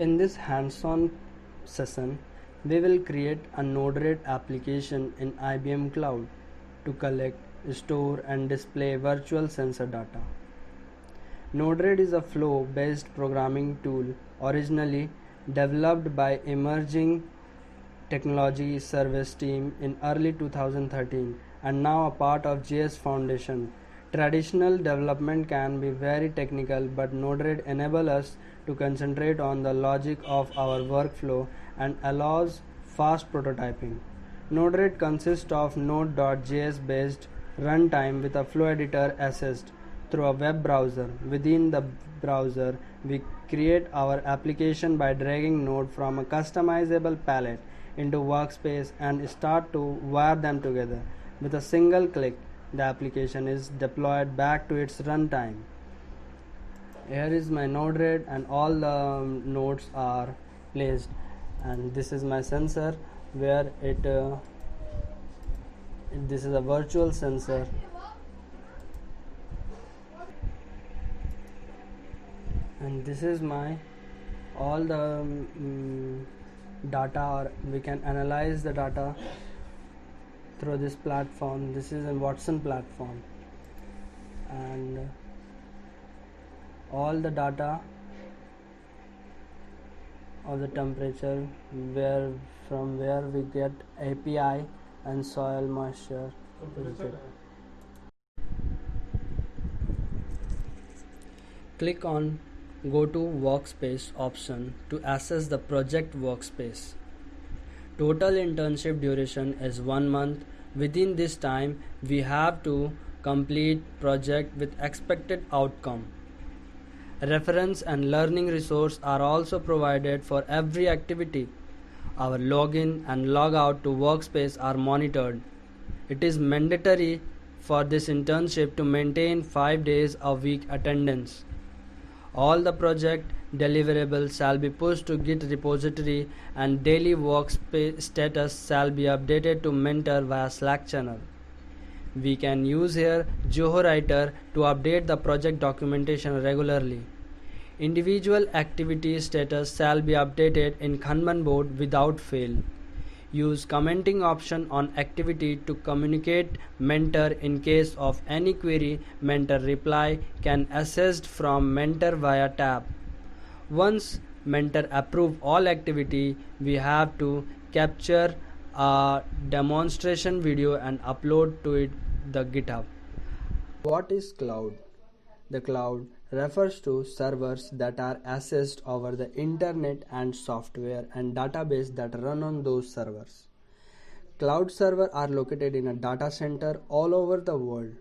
In this hands-on session, we will create a Node-RED application in IBM Cloud to collect, store and display virtual sensor data. Node-RED is a flow-based programming tool originally developed by Emerging Technology Service team in early 2013 and now a part of JS Foundation. Traditional development can be very technical, but Node-RED enables us to concentrate on the logic of our workflow and allows fast prototyping. Node-RED consists of Node.js based runtime with a flow editor assist through a web browser. Within the browser, we create our application by dragging Node from a customizable palette into workspace and start to wire them together. With a single click, the application is deployed back to its runtime. Here is my Node-RED and all the nodes are placed, and this is my sensor where this is a virtual sensor. And this is my all the data, or we can analyze the data through this platform. This is a Watson platform, and all the data of the temperature from where we get API and soil moisture. Click on Go to Workspace option to access the project workspace. Total internship duration is 1 month. Within this time, we have to complete project with expected outcome. Reference and learning resource are also provided for every activity. Our login and logout to workspace are monitored. It is mandatory for this internship to maintain 5 days a week attendance. All the project deliverables shall be pushed to Git repository and daily workspace status shall be updated to Mentor via Slack channel. We can use here Zoho Writer to update the project documentation regularly. Individual activity status shall be updated in Kanban board without fail. Use commenting option on activity to communicate Mentor in case of any query. Mentor reply can assist from Mentor via tab. Once Mentor approve all activity, we have to capture a demonstration video and upload to it the GitHub. What is cloud? The cloud refers to servers that are accessed over the internet and software and database that run on those servers. Cloud servers are located in a data center all over the world.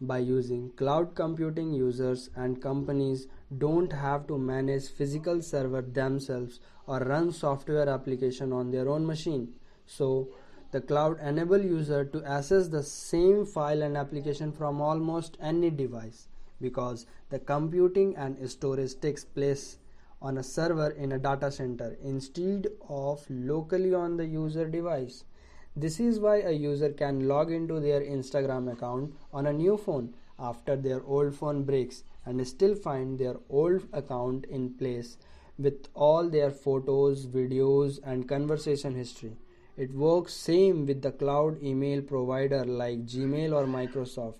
By using cloud computing, users and companies don't have to manage physical server themselves or run software application on their own machine. So the cloud enable user to access the same file and application from almost any device, because the computing and storage takes place on a server in a data center instead of locally on the user device. This is why a user can log into their Instagram account on a new phone after their old phone breaks and still find their old account in place with all their photos, videos and conversation history. It works same with the cloud email provider like Gmail or Microsoft,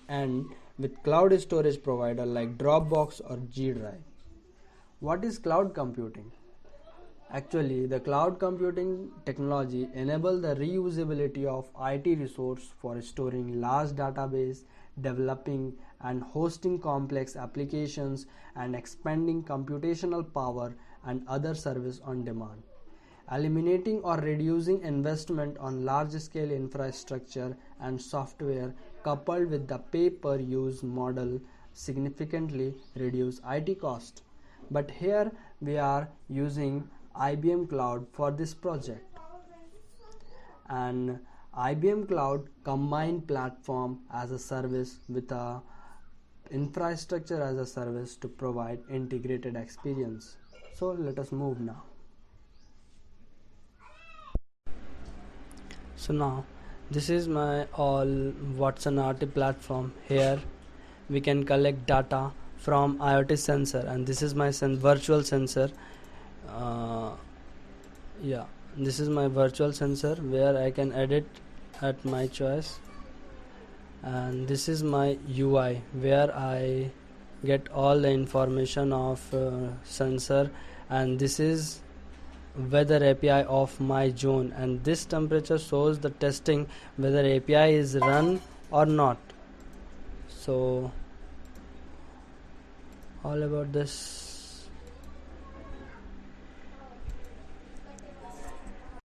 and with cloud storage provider like Dropbox or G Drive. What is cloud computing? Actually, the cloud computing technology enables the reusability of IT resource for storing large database, developing and hosting complex applications, and expanding computational power and other service on demand. Eliminating or reducing investment on large-scale infrastructure and software coupled with the pay-per-use model significantly reduce IT cost. But here we are using IBM Cloud for this project. And IBM Cloud combine platform as a service with a infrastructure as a service to provide integrated experience. So let us move now. So now this is my all Watson RT platform. Here we can collect data from IoT sensor, and this is my virtual sensor. Yeah, this is my virtual sensor where I can edit at my choice, and this is my UI where I get all the information of sensor, and this is weather API of my zone, and this temperature shows the testing whether API is run or not. So all about this.